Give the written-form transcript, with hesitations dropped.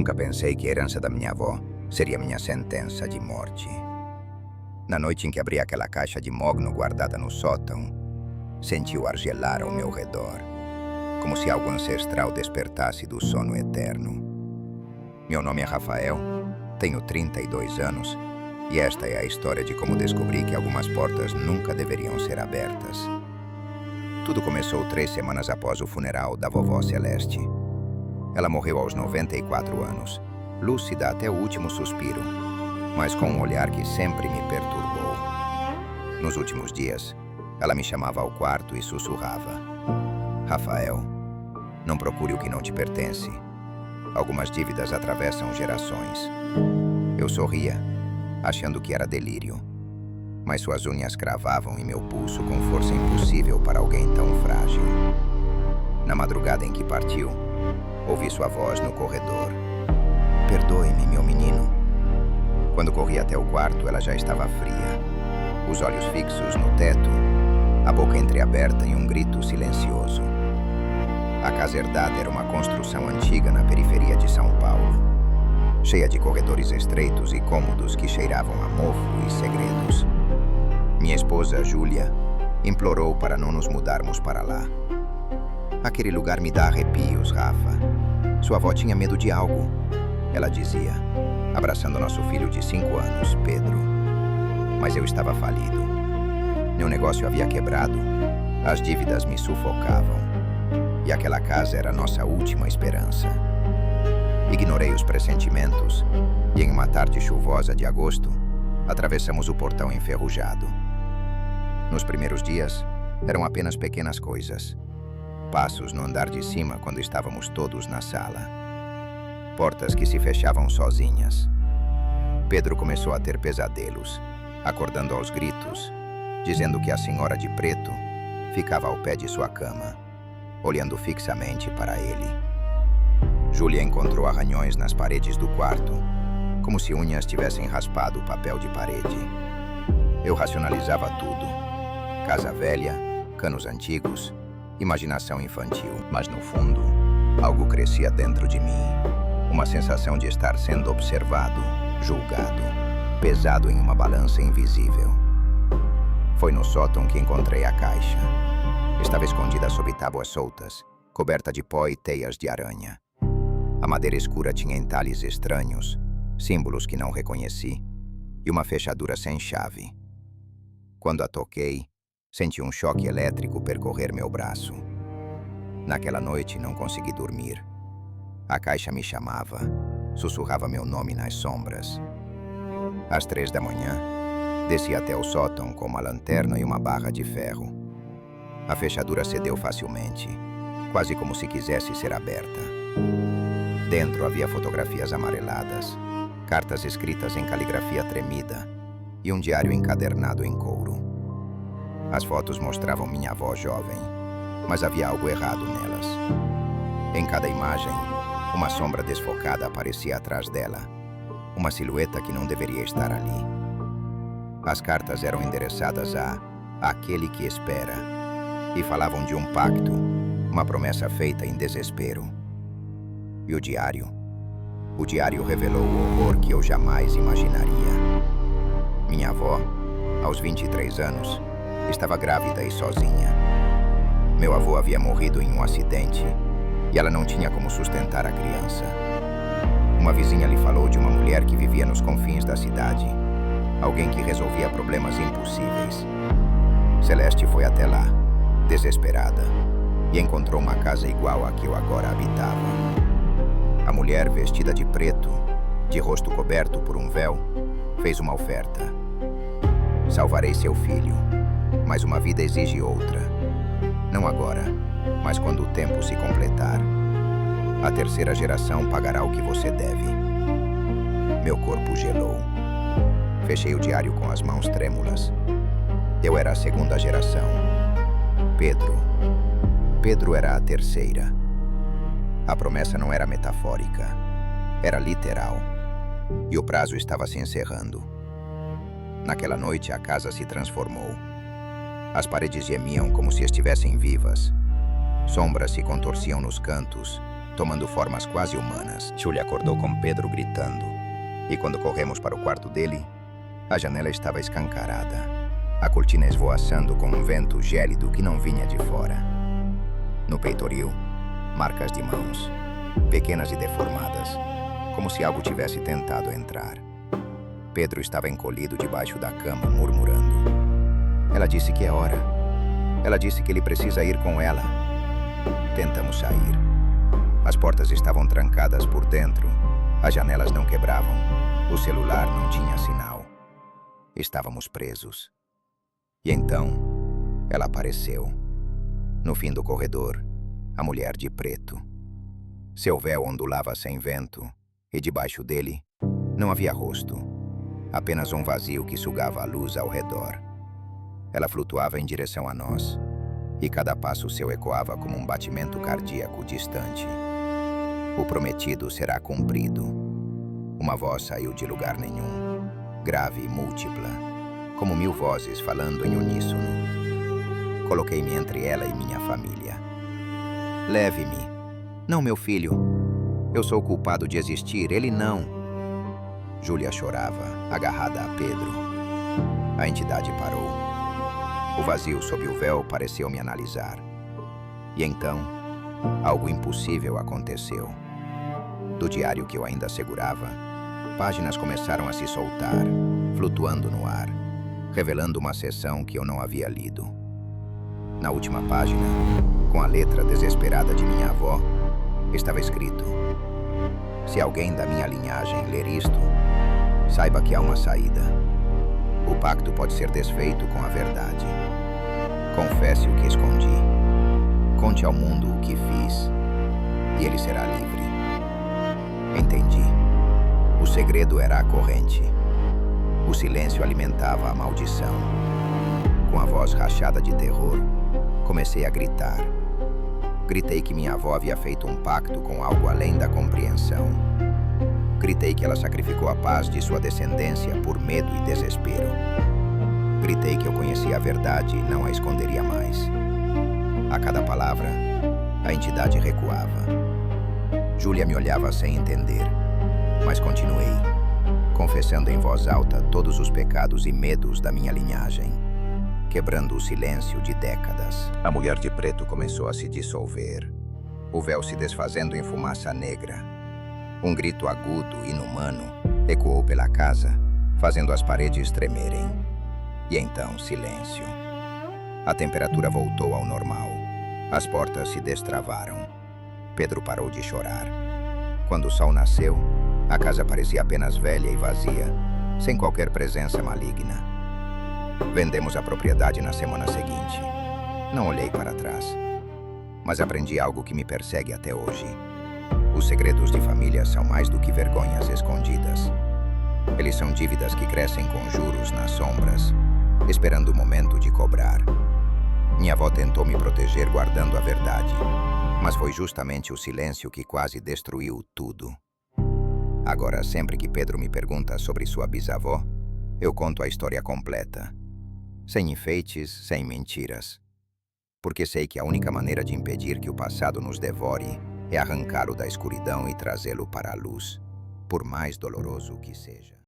Nunca pensei que a herança da minha avó seria minha sentença de morte. Na noite em que abri aquela caixa de mogno guardada no sótão, senti o ar gelar ao meu redor, como se algo ancestral despertasse do sono eterno. Meu nome é Rafael, tenho 32 anos e esta é a história de como descobri que algumas portas nunca deveriam ser abertas. Tudo começou 3 semanas após o funeral da vovó Celeste. Ela morreu aos 94 anos, lúcida até o último suspiro, mas com um olhar que sempre me perturbou. Nos últimos dias, ela me chamava ao quarto e sussurrava: Rafael, não procure o que não te pertence. Algumas dívidas atravessam gerações. Eu sorria, achando que era delírio, mas suas unhas cravavam em meu pulso com força impossível para alguém tão frágil. Na madrugada em que partiu, ouvi sua voz no corredor. Perdoe-me, meu menino. Quando corri até o quarto, ela já estava fria, os olhos fixos no teto, a boca entreaberta em um grito silencioso. A casa herdada era uma construção antiga na periferia de São Paulo, cheia de corredores estreitos e cômodos que cheiravam a mofo e segredos. Minha esposa, Júlia, implorou para não nos mudarmos para lá. Aquele lugar me dá arrepios, Rafa. Sua avó tinha medo de algo, ela dizia, abraçando nosso filho de 5 anos, Pedro. Mas eu estava falido. Meu negócio havia quebrado, as dívidas me sufocavam. E aquela casa era nossa última esperança. Ignorei os pressentimentos e, em uma tarde chuvosa de agosto, atravessamos o portão enferrujado. Nos primeiros dias, eram apenas pequenas coisas. Passos no andar de cima quando estávamos todos na sala. Portas que se fechavam sozinhas. Pedro começou a ter pesadelos, acordando aos gritos, dizendo que a senhora de preto ficava ao pé de sua cama, olhando fixamente para ele. Júlia encontrou arranhões nas paredes do quarto, como se unhas tivessem raspado o papel de parede. Eu racionalizava tudo. Casa velha, canos antigos, imaginação infantil. Mas no fundo, algo crescia dentro de mim. Uma sensação de estar sendo observado, julgado, pesado em uma balança invisível. Foi no sótão que encontrei a caixa. Estava escondida sob tábuas soltas, coberta de pó e teias de aranha. A madeira escura tinha entalhes estranhos, símbolos que não reconheci, e uma fechadura sem chave. Quando a toquei, senti um choque elétrico percorrer meu braço. Naquela noite não consegui dormir. A caixa me chamava, sussurrava meu nome nas sombras. Às 3 da manhã, desci até o sótão com uma lanterna e uma barra de ferro. A fechadura cedeu facilmente, quase como se quisesse ser aberta. Dentro havia fotografias amareladas, cartas escritas em caligrafia tremida e um diário encadernado em couro. As fotos mostravam minha avó jovem, mas havia algo errado nelas. Em cada imagem, uma sombra desfocada aparecia atrás dela, uma silhueta que não deveria estar ali. As cartas eram endereçadas a aquele que espera e falavam de um pacto, uma promessa feita em desespero. E o diário? O diário revelou o horror que eu jamais imaginaria. Minha avó, aos 23 anos, estava grávida e sozinha. Meu avô havia morrido em um acidente e ela não tinha como sustentar a criança. Uma vizinha lhe falou de uma mulher que vivia nos confins da cidade, alguém que resolvia problemas impossíveis. Celeste foi até lá, desesperada, e encontrou uma casa igual à que eu agora habitava. A mulher, vestida de preto, de rosto coberto por um véu, fez uma oferta. Salvarei seu filho, mas uma vida exige outra. Não agora, mas quando o tempo se completar. A 3ª geração pagará o que você deve. Meu corpo gelou. Fechei o diário com as mãos trêmulas. Eu era a 2ª geração. Pedro era a 3ª. A promessa não era metafórica, era literal. E o prazo estava se encerrando. Naquela noite, a casa se transformou. As paredes gemiam como se estivessem vivas. Sombras se contorciam nos cantos tomando formas quase humanas. Julia acordou com Pedro gritando. E quando corremos para o quarto dele, a janela estava escancarada. A cortina esvoaçando com um vento gélido que não vinha de fora. No peitoril, marcas de mãos, pequenas e deformadas, como se algo tivesse tentado entrar. Pedro estava encolhido debaixo da cama, murmurando. Ela disse que é hora. Ela disse que ele precisa ir com ela. Tentamos sair. As portas estavam trancadas por dentro. As janelas não quebravam. O celular não tinha sinal. Estávamos presos. E então, ela apareceu. No fim do corredor, a mulher de preto. Seu véu ondulava sem vento, e debaixo dele não havia rosto. Apenas um vazio que sugava a luz ao redor. Ela flutuava em direção a nós, e cada passo seu ecoava como um batimento cardíaco distante. O prometido será cumprido. Uma voz saiu de lugar nenhum, grave e múltipla, como 1000 vozes falando em uníssono. Coloquei-me entre ela e minha família. Leve-me. Não, meu filho. Eu sou culpado de existir, ele não. Julia chorava, agarrada a Pedro. A entidade parou. O vazio sob o véu pareceu me analisar. E então, algo impossível aconteceu. Do diário que eu ainda segurava, páginas começaram a se soltar, flutuando no ar, revelando uma seção que eu não havia lido. Na última página, com a letra desesperada de minha avó, estava escrito: se alguém da minha linhagem ler isto, saiba que há uma saída. O pacto pode ser desfeito com a verdade. Confesse o que escondi. Conte ao mundo o que fiz, e ele será livre. Entendi. O segredo era a corrente. O silêncio alimentava a maldição. Com a voz rachada de terror, comecei a gritar. Gritei que minha avó havia feito um pacto com algo além da compreensão. Gritei que ela sacrificou a paz de sua descendência por medo e desespero. Gritei que eu conhecia a verdade e não a esconderia mais. A cada palavra, a entidade recuava. Julia me olhava sem entender, mas continuei, confessando em voz alta todos os pecados e medos da minha linhagem, quebrando o silêncio de décadas. A mulher de preto começou a se dissolver, o véu se desfazendo em fumaça negra. Um grito agudo, inumano, ecoou pela casa, fazendo as paredes tremerem. E então, silêncio. A temperatura voltou ao normal. As portas se destravaram. Pedro parou de chorar. Quando o sol nasceu, a casa parecia apenas velha e vazia, sem qualquer presença maligna. Vendemos a propriedade na semana seguinte. Não olhei para trás. Mas aprendi algo que me persegue até hoje. Os segredos de família são mais do que vergonhas escondidas. Eles são dívidas que crescem com juros nas sombras, esperando o momento de cobrar. Minha avó tentou me proteger guardando a verdade, mas foi justamente o silêncio que quase destruiu tudo. Agora, sempre que Pedro me pergunta sobre sua bisavó, eu conto a história completa. Sem enfeites, sem mentiras. Porque sei que a única maneira de impedir que o passado nos devore é arrancá-lo da escuridão e trazê-lo para a luz, por mais doloroso que seja.